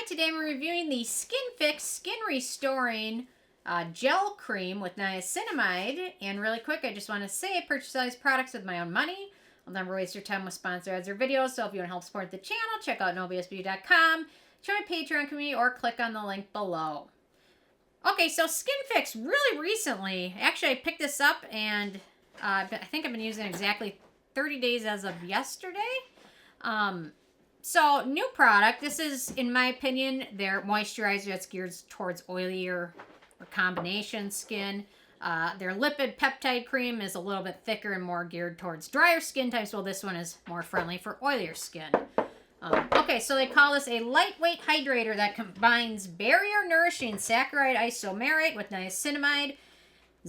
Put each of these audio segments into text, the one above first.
Hi, today I'm reviewing the Skinfix Skin Restoring Gel Cream with Niacinamide. And really quick, I just want to say I purchase all these products with my own money. I'll never waste your time with sponsored ads or videos. So if you want to help support the channel, check out nobsbeauty.com, join my Patreon community, or click on the link below. Okay, so Skinfix really recently, actually I picked this up and I think I've been using it exactly 30 days as of yesterday. So, new product. This is, in my opinion, their moisturizer that's geared towards oilier or combination skin. Their lipid peptide cream is a little bit thicker and more geared towards drier skin types, while this one is more friendly for oilier skin. Okay, so they call this a lightweight hydrator that combines barrier-nourishing saccharide isomerate with niacinamide,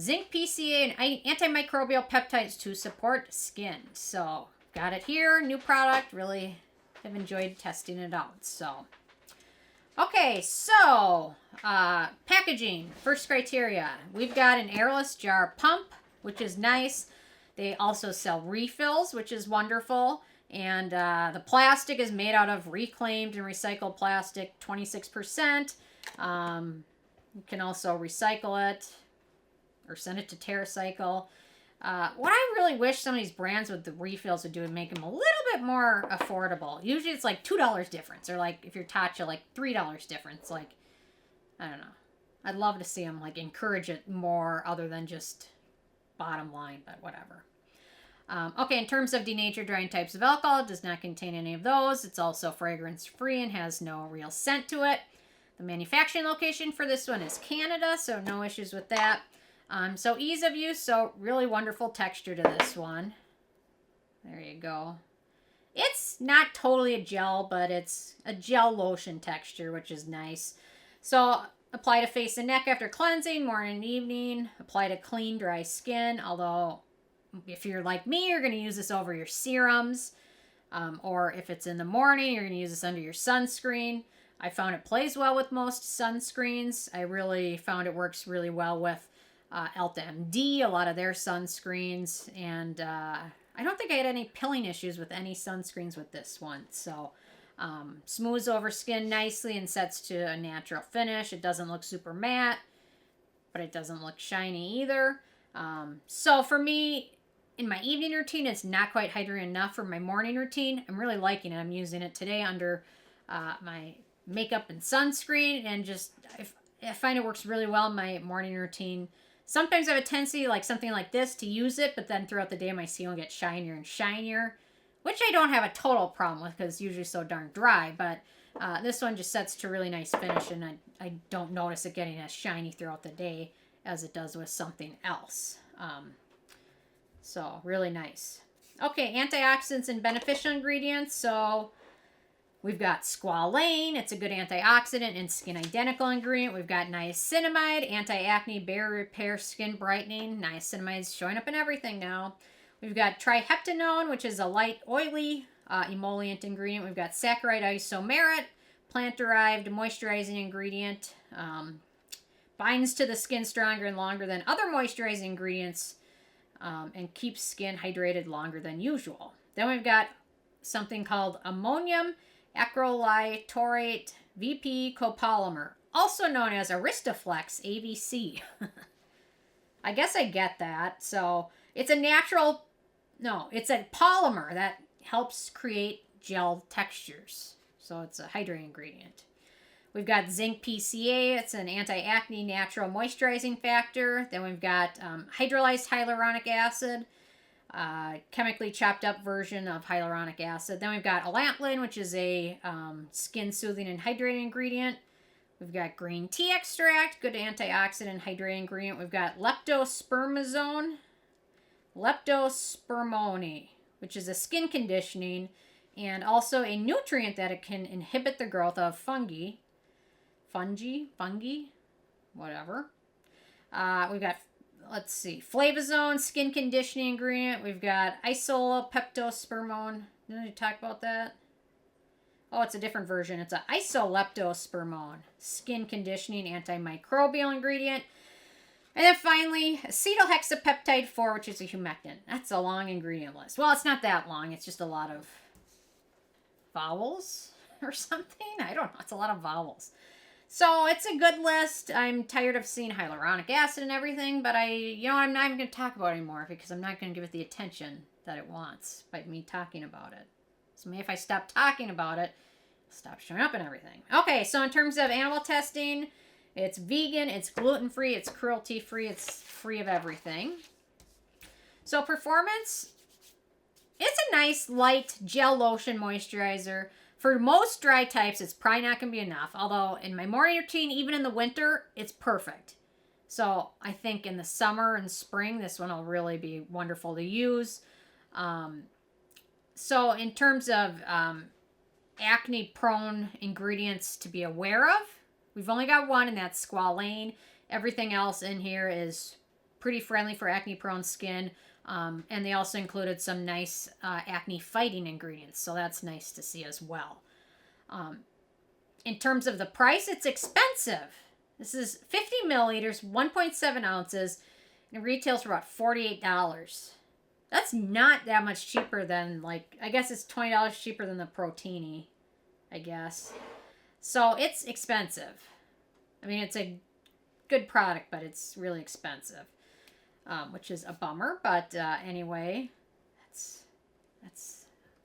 zinc PCA, and antimicrobial peptides to support skin. So, got it here. New product. Really have enjoyed testing it out. So, okay, so packaging. First criteria, we've got an airless jar pump, which is nice. They also sell refills, which is wonderful. And the plastic is made out of reclaimed and recycled plastic, 26%. You can also recycle it or send it to TerraCycle. What I really wish some of these brands with the refills would do would make them a little bit more affordable. Usually it's like $2 difference, or like if you're Tatcha, like $3 difference. Like, I don't know. I'd love to see them like encourage it more other than just bottom line, but whatever. Okay, in terms of denatured drying types of alcohol, it does not contain any of those. It's also fragrance free and has no real scent to it. The manufacturing location for this one is Canada, so no issues with that. So ease of use, so really wonderful texture to this one. There you go. It's not totally a gel, but it's a gel lotion texture, which is nice. So apply to face and neck after cleansing, morning and evening. Apply to clean, dry skin, although if you're like me, you're going to use this over your serums. Or if it's in the morning, you're going to use this under your sunscreen. I found it plays well with most sunscreens. I really found it works really well with Elta MD, a lot of their sunscreens, and I don't think I had any pilling issues with any sunscreens with this one. So smooths over skin nicely and sets to a natural finish. It doesn't look super matte, but it doesn't look shiny either. So for me, in my evening routine, it's not quite hydrating enough for my morning routine. I'm really liking it. I'm using it today under my makeup and sunscreen, and just I find it works really well in my morning routine. Sometimes I have a tendency, like something like this, to use it, but then throughout the day my skin will get shinier and shinier, which I don't have a total problem with because it's usually so darn dry, but this one just sets to a really nice finish, and I don't notice it getting as shiny throughout the day as it does with something else. So, really nice. Okay, antioxidants and beneficial ingredients. So, we've got Squalane. It's a good antioxidant and skin identical ingredient. We've got niacinamide, anti-acne, barrier repair, skin brightening. Niacinamide's showing up in everything now. We've got Triheptanoin, which is a light, oily emollient ingredient. We've got Saccharide isomerate, plant-derived moisturizing ingredient. Binds to the skin stronger and longer than other moisturizing ingredients, and keeps skin hydrated longer than usual. Then we've got something called Ammonium Acryloyldimethyltaurate VP Copolymer, also known as Aristoflex AVC. I guess I get that. So it's a it's a polymer that helps create gel textures. So it's a hydrating ingredient. We've got Zinc PCA. It's an anti-acne natural moisturizing factor. Then we've got hydrolyzed hyaluronic acid, chemically chopped up version of hyaluronic acid. Then we've got Allantoin, which is a skin soothing and hydrating ingredient. We've got green tea extract, good antioxidant hydrating ingredient. We've got Leptospermone, which is a skin conditioning and also a nutrient that it can inhibit the growth of fungi, whatever. We've got, let's see, Flavesone, skin conditioning ingredient. We've got Isoleptospermone. Didn't I talk about that? Oh, it's a different version. It's an Isoleptospermone, skin conditioning antimicrobial ingredient. And then finally, Ethylhexylglycerin 4, which is a humectant. That's a long ingredient list. Well, it's not that long. It's just a lot of vowels. or something. I don't know. It's a lot of vowels. So it's a good list. I'm tired of seeing hyaluronic acid and everything, but I'm not even going to talk about it anymore because I'm not going to give it the attention that it wants by me talking about it. So maybe if I stop talking about it, it'll stop showing up and everything. Okay, so in terms of animal testing, it's vegan, it's gluten-free, it's cruelty-free, it's free of everything. So performance, it's a nice light gel lotion moisturizer. For most dry types, it's probably not going to be enough. Although in my morning routine, even in the winter, it's perfect. So I think in the summer and spring, this one will really be wonderful to use. So in terms of acne-prone ingredients to be aware of, we've only got one, and that's Squalane. Everything else in here is pretty friendly for acne-prone skin. And they also included some nice acne-fighting ingredients, so that's nice to see as well. In terms of the price, it's expensive. This is 50 milliliters, 1.7 ounces, and it retails for about $48. That's not that much cheaper than, like, I guess it's $20 cheaper than the Protini, I guess. So it's expensive. I mean, it's a good product, but it's really expensive. Which is a bummer, but anyway, that's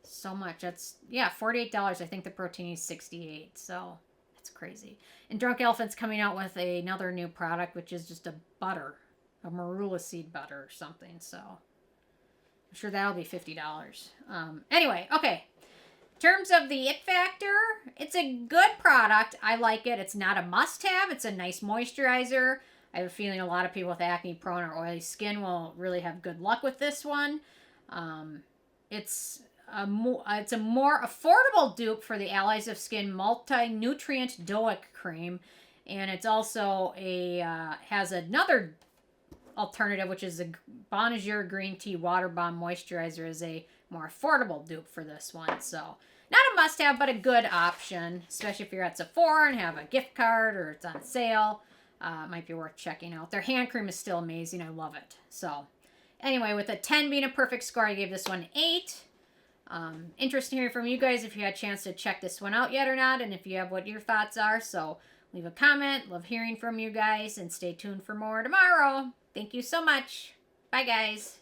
so much. That's, yeah, $48. I think the Protini is $68, so that's crazy. And Drunk Elephant's coming out with another new product, which is just a butter, a marula seed butter or something, so I'm sure that'll be $50. Anyway, okay. In terms of the it factor, it's a good product. I like it. It's not a must-have. It's a nice moisturizer. I have a feeling a lot of people with acne-prone or oily skin will really have good luck with this one. It's a more affordable dupe for the Allies of Skin multi-nutrient doic cream, and it's also has another alternative, which is a Bonjour green tea water bomb moisturizer, as a more affordable dupe for this one. So not a must-have, but a good option, especially if you're at Sephora and have a gift card or it's on sale. Might be worth checking out. Their hand cream is still amazing. I love it. So anyway, with a 10 being a perfect score, I gave this one 8. Interested hearing from you guys if you had a chance to check this one out yet or not, and if you have what your thoughts are. So leave a comment. Love hearing from you guys, and stay tuned for more tomorrow. Thank you so much. Bye, guys.